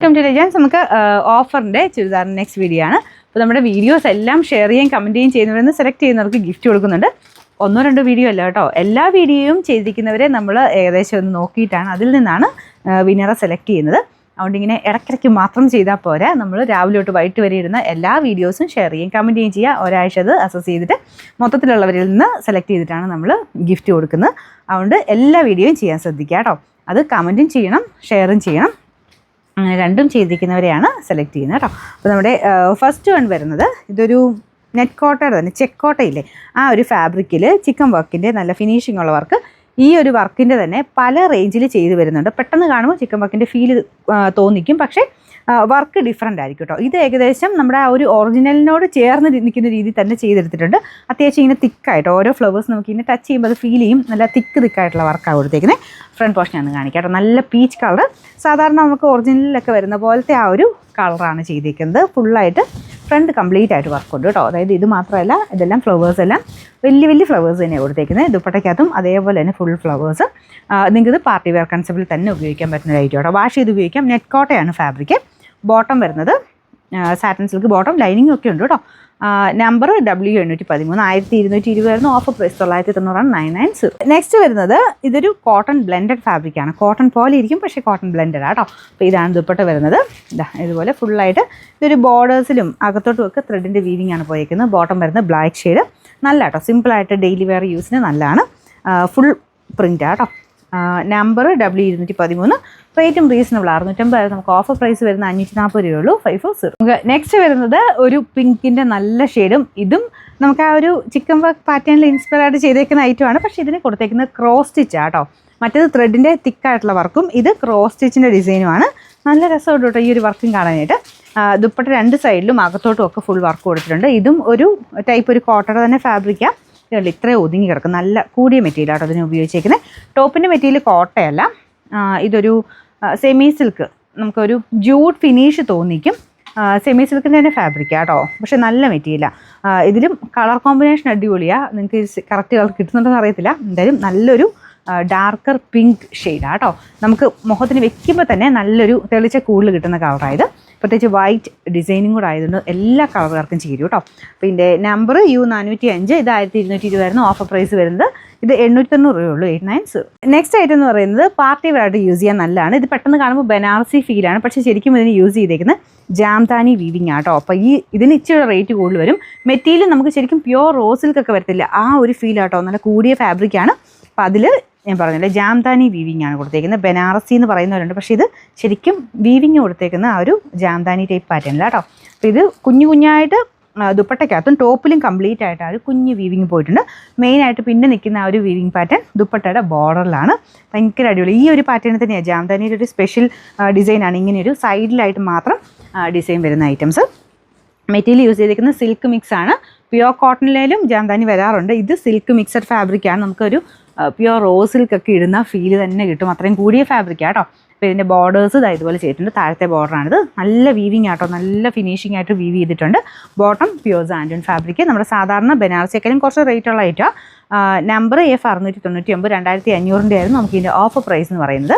Legends നമുക്ക് ഓഫറിൻ്റെ ചുരിദാറിൻ്റെ next video ആണ്. അപ്പോൾ നമ്മുടെ വീഡിയോസ് എല്ലാം ഷെയർ ചെയ്യുകയും കമൻറ്റ് ചെയ്യുകയും ചെയ്യുന്നവരെന്ന് സെലക്ട് ചെയ്യുന്നവർക്ക് ഗിഫ്റ്റ് കൊടുക്കുന്നുണ്ട്. 1-2 വീഡിയോ അല്ല കേട്ടോ, എല്ലാ വീഡിയോയും ചെയ്തിരിക്കുന്നവരെ നമ്മൾ ഏകദേശം ഒന്ന് നോക്കിയിട്ടാണ് അതിൽ നിന്നാണ് വിന്നറെ സെലക്ട് ചെയ്യുന്നത്. അതുകൊണ്ട് ഇങ്ങനെ ഇടയ്ക്കിടയ്ക്ക് മാത്രം ചെയ്താൽ പോരാ, നമ്മൾ രാവിലെ തൊട്ട് വൈകിട്ട് വരെ ഇടുന്ന എല്ലാ വീഡിയോസും ഷെയർ ചെയ്യും കമൻറ്റ് ചെയ്യുകയും ചെയ്യുക. ഒരാഴ്ച അത് അസസ് ചെയ്തിട്ട് മൊത്തത്തിലുള്ളവരിൽ നിന്ന് സെലക്ട് ചെയ്തിട്ടാണ് നമ്മൾ ഗിഫ്റ്റ് കൊടുക്കുന്നത്. അതുകൊണ്ട് എല്ലാ വീഡിയോയും ചെയ്യാൻ ശ്രദ്ധിക്കുക കേട്ടോ. അത് കമൻറ്റും ചെയ്യണം, ഷെയറും ചെയ്യണം. അങ്ങനെ രണ്ടും ചെയ്തിരിക്കുന്നവരെയാണ് സെലക്ട് ചെയ്യുന്നത് കേട്ടോ. അപ്പോൾ നമ്മുടെ ഫസ്റ്റ് വൺ വരുന്നത് ഇതൊരു നെറ്റ് കോട്ടയുടെ തന്നെ ചെക്ക് കോട്ടയില്ലേ, ആ ഒരു ഫാബ്രിക്കിൽ ചിക്കൻ വർക്കിൻ്റെ നല്ല ഫിനിഷിംഗ് ഉള്ള വർക്ക്. ഈ ഒരു വർക്കിൻ്റെ തന്നെ പല റേഞ്ചിൽ ചെയ്ത് വരുന്നുണ്ട്. പെട്ടെന്ന് കാണുമ്പോൾ ചിക്കൻ വർക്കിൻ്റെ ഫീൽ തോന്നിക്കും, പക്ഷേ വർക്ക് ഡിഫറെൻ്റ് ആയിരിക്കും കേട്ടോ. ഇത് ഏകദേശം നമ്മുടെ ആ ഒരു ഒറിജിനലിനോട് ചേർന്ന് നിൽക്കുന്ന രീതിയിൽ തന്നെ ചെയ്തെടുത്തിട്ടുണ്ട്. അത്യാവശ്യം ഇങ്ങനെ തിക്കായിട്ട് ഓരോ ഫ്ലവേഴ്സ് നമുക്ക് ഇങ്ങനെ ടച്ച് ചെയ്യുമ്പോൾ അത് ഫീൽ ചെയ്യും. നല്ല തിക്കായിട്ടുള്ള വർക്കാണ് കൊടുത്തേക്കുന്നത്. ഫ്രണ്ട് പോർഷനാണ് കാണിക്കാം കേട്ടോ. നല്ല പീച്ച് കളർ, സാധാരണ നമുക്ക് ഒറിജിനലിലൊക്കെ വരുന്ന പോലത്തെ ആ ഒരു കളറാണ് ചെയ്തിരിക്കുന്നത്. ഫുള്ളായിട്ട് ഫ്രണ്ട് കംപ്ലീറ്റ് ആയിട്ട് വർക്കുണ്ട് കേട്ടോ. അതായത് ഇത് മാത്രമല്ല, ഇതെല്ലാം ഫ്ലവേഴ്സ് എല്ലാം വലിയ ഫ്ലവേഴ്സ് തന്നെയാണ് കൊടുത്തേക്കുന്നത്. ദുപ്പട്ടയ്ക്കകത്തും അതേപോലെ തന്നെ ഫുൾ ഫ്ലവേഴ്സ്. നിങ്ങൾക്ക് ഇത് പാർട്ടി വെയർ കൺസെപ്റ്റിൽ തന്നെ ഉപയോഗിക്കാൻ പറ്റുന്ന ഒരു ഐറ്റം കേട്ടോ. വാഷ് ചെയ്ത് ഉപയോഗിക്കാം. നെറ്റ് കോട്ടയാണ് ഫാബ്രിക്. ബോട്ടം വരുന്നത് സാറ്റൻ സിൽക്ക് ബോട്ടം, ലൈനിങ് ഒക്കെ ഉണ്ട് കേട്ടോ. നമ്പർ W813, 1220 ആയിരുന്നു. Offer price 990 990. നെക്സ്റ്റ് വരുന്നത് ഇതൊരു കോട്ടൺ ബ്ലെൻഡഡ് ഫാബ്രിക്കാണ്. കോട്ടൺ പോലെ ഇരിക്കും, പക്ഷേ കോട്ടൺ ബ്ലെൻഡഡ് ആട്ടോ. അപ്പോൾ ഇതാണ് ദുപ്പട്ട വരുന്നത്. ഇതുപോലെ ഫുള്ളായിട്ട് ഇതൊരു ബോർഡേഴ്സിലും അകത്തോട്ടും ഒക്കെ ത്രെഡിൻ്റെ വീവിംഗ് ആണ് പോയിരിക്കുന്നത്. ബോട്ടം വരുന്നത് ബ്ലാക്ക് ഷെയ്ഡ്, നല്ല കേട്ടോ. സിമ്പിളായിട്ട് ഡെയിലി വെയർ യൂസിന് നല്ലതാണ്. ഫുൾ പ്രിൻ്റ് ആട്ടോ. Number W213. റേറ്റും റീസണബിൾ 650. നമുക്ക് ഓഫർ പ്രൈസ് വരുന്ന 540 രൂപയുള്ളൂ. 540. നമുക്ക് നെക്സ്റ്റ് വരുന്നത് ഒരു പിങ്കിൻ്റെ നല്ല ഷെയ്ഡും. ഇതും നമുക്ക് ആ ഒരു ചിക്കൻ വർക്ക് പാറ്റേണിൽ ഇൻസ്പയർഡ് ചെയ്തേക്കുന്ന ഐറ്റമാണ്. പക്ഷേ ഇതിന് കൊടുത്തേക്കുന്നത് ക്രോസ് സ്റ്റിച്ചാണ് കേട്ടോ. മറ്റേത് ത്രെഡിൻ്റെ തിക്കായിട്ടുള്ള വർക്കും, ഇത് ക്രോസ് സ്റ്റിച്ചിൻ്റെ ഡിസൈനുമാണ്. നല്ല രസമുണ്ട് കേട്ടോ ഈ ഒരു വർക്കും കാണാനായിട്ട്. ദുപ്പട്ട രണ്ട് സൈഡിലും അകത്തോട്ടും ഒക്കെ ഫുൾ വർക്ക് കൊടുത്തിട്ടുണ്ട്. ഇതും ഒരു ടൈപ്പ് ഒരു കോട്ടയുടെ തന്നെ ഫാബ്രിക്കാണ്. ഇതുണ്ട്, ഇത്രയും ഒതുങ്ങി കിടക്കും. നല്ല കൂടിയ മെറ്റീരിയൽ ആട്ടോ അതിന് ഉപയോഗിച്ചേക്കുന്നത്. ടോപ്പിൻ്റെ മെറ്റീരിയൽ കോട്ടയല്ല, ഇതൊരു സെമി സിൽക്ക്, നമുക്കൊരു ജൂട്ട് ഫിനിഷ് തോന്നിക്കും. സെമി സിൽക്കിൻ്റെ തന്നെ ഫാബ്രിക്കാണ് കേട്ടോ. പക്ഷെ നല്ല മെറ്റീരിയലാണ്. ഇതിലും കളർ കോമ്പിനേഷൻ അടിപൊളിയാണ്. നിങ്ങൾക്ക് കറക്റ്റ് കളർ കിട്ടുന്നുണ്ടെന്ന് അറിയത്തില്ല. എന്തായാലും നല്ലൊരു ഡാർക്കർ പിങ്ക് ഷെയ്ഡാണ് കേട്ടോ. നമുക്ക് മുഖത്തിന് വെക്കുമ്പോൾ തന്നെ നല്ലൊരു തെളിച്ച കൂടുതൽ കിട്ടുന്ന കളറായത്. പ്രത്യേകിച്ച് വൈറ്റ് ഡിസൈനും കൂടെ ആയതുകൊണ്ട് എല്ലാ കളറുകാർക്കും ചേരും കേട്ടോ. അപ്പോൾ ഇതിൻ്റെ നമ്പർ U405. ഇത് 1220 ആയിരുന്നു. ഓഫർ പ്രൈസ് വരുന്നത് ഇത് 890 രൂപയുള്ളൂ. 890. നെക്സ്റ്റ് ഐറ്റം എന്ന് പറയുന്നത് പാർട്ടി വെയർ ആയിട്ട് യൂസ് ചെയ്യാൻ നല്ലതാണ്. ഇത് പെട്ടെന്ന് കാണുമ്പോൾ ബനാറസി ഫീലാണ്, പക്ഷേ ശരിക്കും ഇതിന് യൂസ് ചെയ്തേക്കുന്നത് ജാംതാനി വീവിങ് ആട്ടോ. അപ്പോൾ ഇതിന് ഇച്ചിരി റേറ്റ് കൂടുതൽ വരും. മെറ്റീരിയൽ നമുക്ക് ശരിക്കും പ്യുവർ റോസ് സിൽക്കൊക്കെ വരത്തില്ല, ആ ഒരു ഫീൽ ആട്ടോ. നല്ല കൂടിയ ഫാബ്രിക്കാണ്. അപ്പോൾ അതിൽ ഞാൻ പറഞ്ഞില്ലേ ജാംതാനി വീവിങ് ആണ് കൊടുത്തേക്കുന്നത്. ബനാറസി എന്ന് പറയുന്നവരുണ്ട്, പക്ഷേ ഇത് ശരിക്കും വീവിങ് കൊടുത്തേക്കുന്ന ആ ഒരു ജാംതാനി ടൈപ്പ് പാറ്റേണിലാണ്. അപ്പോൾ ഇത് കുഞ്ഞായിട്ട് ദുപ്പട്ടയ്ക്കകത്തും ടോപ്പിലും കംപ്ലീറ്റ് ആയിട്ട് ആ ഒരു കുഞ്ഞ് വീവിങ് പോയിട്ടുണ്ട്. മെയിനായിട്ട് പിന്നെ നിൽക്കുന്ന ആ ഒരു വീവിങ് പാറ്റേൺ ദുപ്പട്ടയുടെ ബോർഡറിലാണ്. ഭയങ്കര അടിപൊളി. ഈ ഒരു പാറ്റേണിൽ തന്നെയാണ് ജാംതാനിയുടെ ഒരു സ്പെഷ്യൽ ഡിസൈനാണ്. ഇങ്ങനെ ഒരു സൈഡിലായിട്ട് മാത്രം ഡിസൈൻ വരുന്ന ഐറ്റംസ്. മെറ്റീരിയൽ യൂസ് ചെയ്തിരിക്കുന്നത് സിൽക്ക് മിക്സ് ആണ്. പ്യുവർ കോട്ടണിലേലും ജാംതാനി വരാറുണ്ട്. ഇത് സിൽക്ക് മിക്സഡ് ഫാബ്രിക്കാണ്. നമുക്കൊരു പ്യുവർ റോസ് സിൽക്കൊക്കെ ഇടുന്ന ഫീല് തന്നെ കിട്ടും. അത്രയും കൂടിയ ഫാബ്രിക്കാണ് കേട്ടോ. അപ്പോൾ ഇതിൻ്റെ ബോർഡേഴ്സ് ഇതുപോലെ ചെയ്തിട്ടുണ്ട്. താഴത്തെ ബോർഡറാണിത്. നല്ല വീവിങ് ആട്ടോ, നല്ല ഫിനിഷിംഗ് ആയിട്ട് വീവ് ചെയ്തിട്ടുണ്ട്. ബോട്ടം പ്യുവർ സാൻഡൂൺ ഫാബ്രിക്. നമ്മുടെ സാധാരണ ബനാറസിയേക്കാളും കുറച്ച് റേറ്റുള്ള ഐറ്റമാണ്. Number F699. 2500 ആയിരുന്നു. നമുക്ക് ഇതിൻ്റെ ഓഫർ പ്രൈസ് എന്ന് പറയുന്നത്